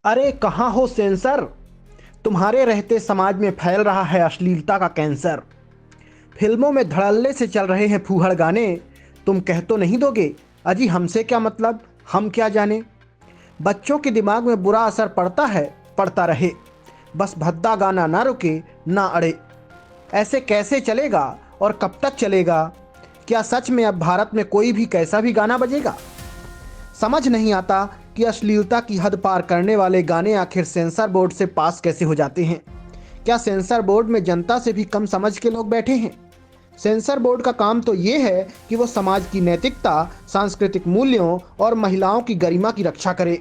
अरे कहाँ हो सेंसर। तुम्हारे रहते समाज में फैल रहा है अश्लीलता का कैंसर। फिल्मों में धड़ल्ले से चल रहे हैं फूहड़ गाने। तुम कह तो नहीं दोगे अजी हमसे क्या मतलब, हम क्या जाने। बच्चों के दिमाग में बुरा असर पड़ता है, पड़ता रहे। बस भद्दा गाना ना रुके ना अड़े। ऐसे कैसे चलेगा और कब तक चलेगा। क्या सच में अब भारत में कोई भी कैसा भी गाना बजेगा। समझ नहीं आता कि अश्लीलता की हद पार करने वाले गाने आखिर सेंसर बोर्ड से पास कैसे हो जाते हैं। क्या सेंसर बोर्ड में जनता से भी कम समझ के लोग बैठे हैं। सेंसर बोर्ड का काम तो ये है कि वो समाज की नैतिकता, सांस्कृतिक मूल्यों और महिलाओं की गरिमा की रक्षा करे।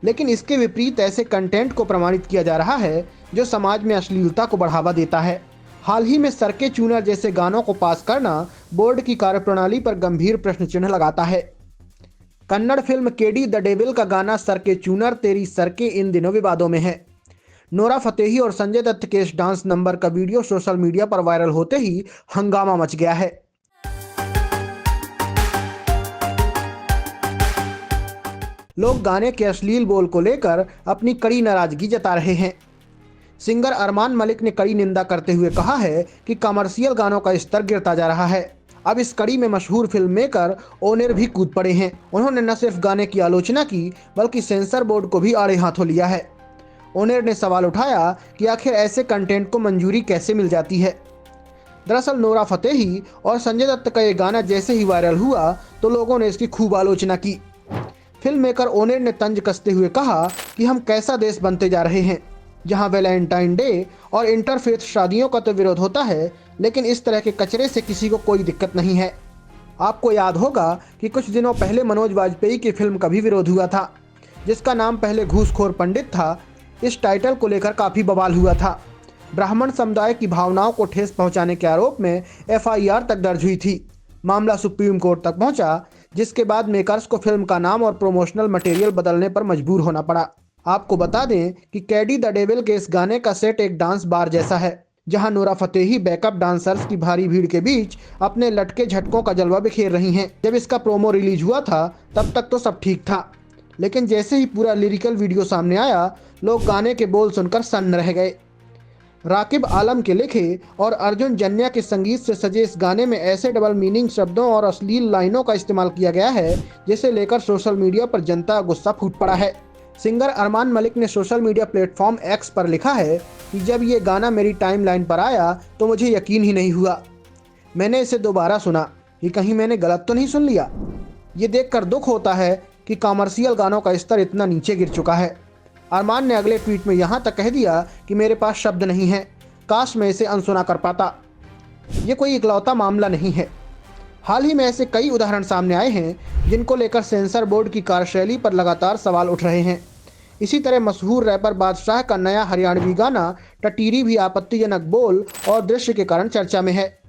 लेकिन इसके विपरीत ऐसे कंटेंट को प्रमाणित किया जा रहा है जो समाज में अश्लीलता को बढ़ावा देता है। हाल ही में सर के चूनर जैसे गानों को पास करना बोर्ड की कार्यप्रणाली पर गंभीर प्रश्न चिन्ह लगाता है। Kannada film KD the devil का गाना सर के चूनर तेरी सर के इन दिनों विवादों में है। नोरा फतेही और संजय दत्त के इस डांस नंबर का वीडियो सोशल मीडिया पर वायरल होते ही हंगामा मच गया है। लोग गाने के अश्लील बोल को लेकर अपनी कड़ी नाराजगी जता रहे हैं। सिंगर अरमान मलिक ने कड़ी निंदा करते हुए कहा है कि कमर्शियल गानों का स्तर गिरता जा रहा है। अब इस कड़ी में मशहूर फिल्म मेकर ओनेर भी कूद पड़े हैं। उन्होंने न सिर्फ गाने की आलोचना की बल्कि सेंसर बोर्ड को भी आड़े हाथों लिया है। ओनेर ने सवाल उठाया कि आखिर ऐसे कंटेंट को मंजूरी कैसे मिल जाती है। दरअसल नोरा फतेही और संजय दत्त का ये गाना जैसे ही वायरल हुआ तो लोगों ने इसकी खूब आलोचना की। फिल्म मेकर ओनेर ने तंज कसते हुए कहा कि हम कैसा देश बनते जा रहे हैं जहां वैलेंटाइन डे और इंटरफेथ शादियों का तो विरोध होता है, लेकिन इस तरह के कचरे से किसी को कोई दिक्कत नहीं है। आपको याद होगा कि कुछ दिनों पहले मनोज वाजपेयी की फिल्म का भी विरोध हुआ था जिसका नाम पहले घूसखोर पंडित था। इस टाइटल को लेकर काफ़ी बवाल हुआ था। ब्राह्मण समुदाय की भावनाओं को ठेस पहुंचाने के आरोप में FIR तक दर्ज हुई थी। मामला सुप्रीम कोर्ट तक पहुंचा, जिसके बाद मेकर्स को फिल्म का नाम और प्रोमोशनल मटेरियल बदलने पर मजबूर होना पड़ा। आपको बता दें कि कैडी द डेविल के इस गाने का सेट एक डांस बार जैसा है जहां नोरा फतेही बैकअप डांसर्स की भारी भीड़ के बीच अपने लटके झटकों का जलवा बिखेर रही हैं। जब इसका प्रोमो रिलीज हुआ था तब तक तो सब ठीक था, लेकिन जैसे ही पूरा लिरिकल वीडियो सामने आया लोग गाने के बोल सुनकर सन्न रह गए। राकिब आलम के लिखे और अर्जुन जन्या के संगीत से सजे इस गाने में ऐसे डबल मीनिंग शब्दों और अश्लील लाइनों का इस्तेमाल किया गया है जिसे लेकर सोशल मीडिया पर जनता का गुस्सा फूट पड़ा है। सिंगर अरमान मलिक ने सोशल मीडिया प्लेटफॉर्म X पर लिखा है कि जब ये गाना मेरी टाइमलाइन पर आया तो मुझे यकीन ही नहीं हुआ। मैंने इसे दोबारा सुना कि कहीं मैंने गलत तो नहीं सुन लिया। ये देखकर दुख होता है कि कॉमर्शियल गानों का स्तर इतना नीचे गिर चुका है। अरमान ने अगले ट्वीट में यहाँ तक कह दिया कि मेरे पास शब्द नहीं है, काश मैं इसे अनसुना कर पाता। ये कोई इकलौता मामला नहीं है। हाल ही में ऐसे कई उदाहरण सामने आए हैं जिनको लेकर सेंसर बोर्ड की कार्यशैली पर लगातार सवाल उठ रहे हैं। इसी तरह मशहूर रैपर बादशाह का नया हरियाणवी गाना टटीरी भी आपत्तिजनक बोल और दृश्य के कारण चर्चा में है,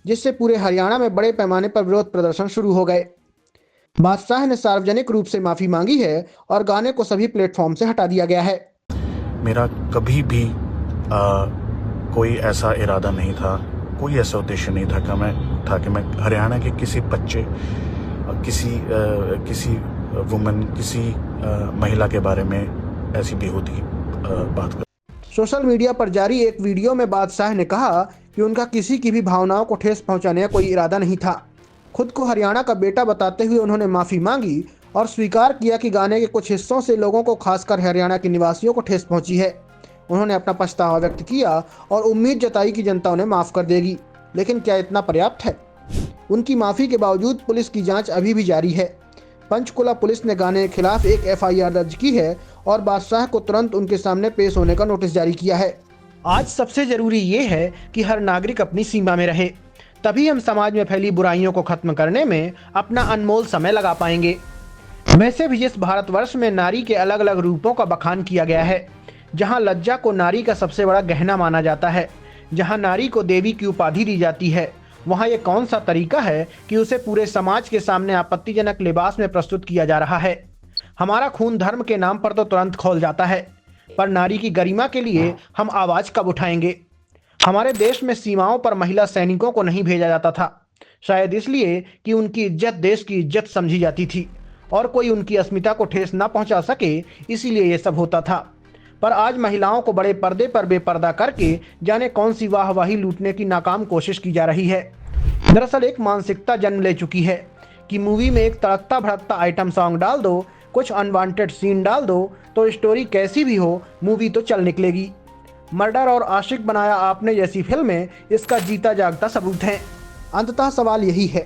जिससे पूरे हरियाणा में बड़े पैमाने पर विरोध प्रदर्शन शुरू हो गए। बादशाह ने सार्वजनिक रूप से माफ़ी मांगी है और गाने को सभी प्लेटफॉर्म से हटा दिया गया है। मेरा कभी भी कोई ऐसा इरादा नहीं था, कोई ऐसा उद्देश्य नहीं था कि मैं हरियाणा के किसी बच्चे, किसी वुमन, किसी महिला के बारे में ऐसी बेहूदी बात कर। सोशल मीडिया पर जारी एक वीडियो में बादशाह ने कहा कि उनका किसी की भी भावनाओं को ठेस पहुंचाने का कोई इरादा नहीं था। खुद को हरियाणा का बेटा बताते हुए उन्होंने माफ़ी मांगी और स्वीकार किया कि गाने के कुछ हिस्सों से लोगों को, खासकर हरियाणा के निवासियों को ठेस पहुंची है। उन्होंने अपना पछतावा व्यक्त किया और उम्मीद जताई कि जनता उन्हें माफ़ कर देगी। लेकिन क्या इतना पर्याप्त है? उनकी माफ़ी के बावजूद पुलिस की जांच अभी भी जारी है। पंचकुला पुलिस ने गाने के खिलाफ एक FIR दर्ज की है और बादशाह को तुरंत उनके सामने पेश होने का नोटिस जारी किया है। आज सबसे ज़रूरी ये है कि हर नागरिक अपनी सीमा में रहे, तभी हम समाज में फैली बुराइयों को खत्म करने में अपना अनमोल समय लगा पाएंगे। वैसे भी इस भारतवर्ष में नारी के अलग अलग रूपों का बखान किया गया है। जहां लज्जा को नारी का सबसे बड़ा गहना माना जाता है, जहां नारी को देवी की उपाधि दी जाती है, वहां ये कौन सा तरीका है कि उसे पूरे समाज के सामने आपत्तिजनक लिबास में प्रस्तुत किया जा रहा है। हमारा खून धर्म के नाम पर तो तुरंत खौल जाता है, पर नारी की गरिमा के लिए हम आवाज़ कब उठाएंगे। हमारे देश में सीमाओं पर महिला सैनिकों को नहीं भेजा जाता था, शायद इसलिए कि उनकी इज्जत देश की इज्जत समझी जाती थी और कोई उनकी अस्मिता को ठेस न पहुंचा सके, इसीलिए ये सब होता था। पर आज महिलाओं को बड़े पर्दे पर बेपर्दा करके जाने कौन सी वाहवाही लूटने की नाकाम कोशिश की जा रही है। दरअसल एक मानसिकता जन्म ले चुकी है कि मूवी में एक तड़कता भड़कता आइटम सॉन्ग डाल दो, कुछ अनवांटेड सीन डाल दो, तो स्टोरी कैसी भी हो मूवी तो चल निकलेगी। मर्डर और आशिक बनाया आपने जैसी फिल्में इसका जीता जागता सबूत हैं। अंततः सवाल यही है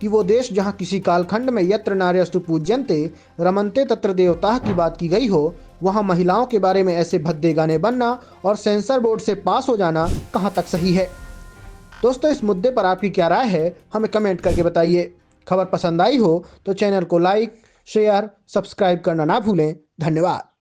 कि वो देश जहां किसी कालखंड में यत्र नार्यस्तु पूज्यन्ते रमन्ते तत्र देवताः की बात की गई हो, वहां महिलाओं के बारे में ऐसे भद्दे गाने बनना और सेंसर बोर्ड से पास हो जाना कहां तक सही है। दोस्तों, इस मुद्दे पर आपकी क्या राय है, हमें कमेंट करके बताइए। खबर पसंद आई हो तो चैनल को लाइक, शेयर, सब्सक्राइब करना ना भूलें। धन्यवाद।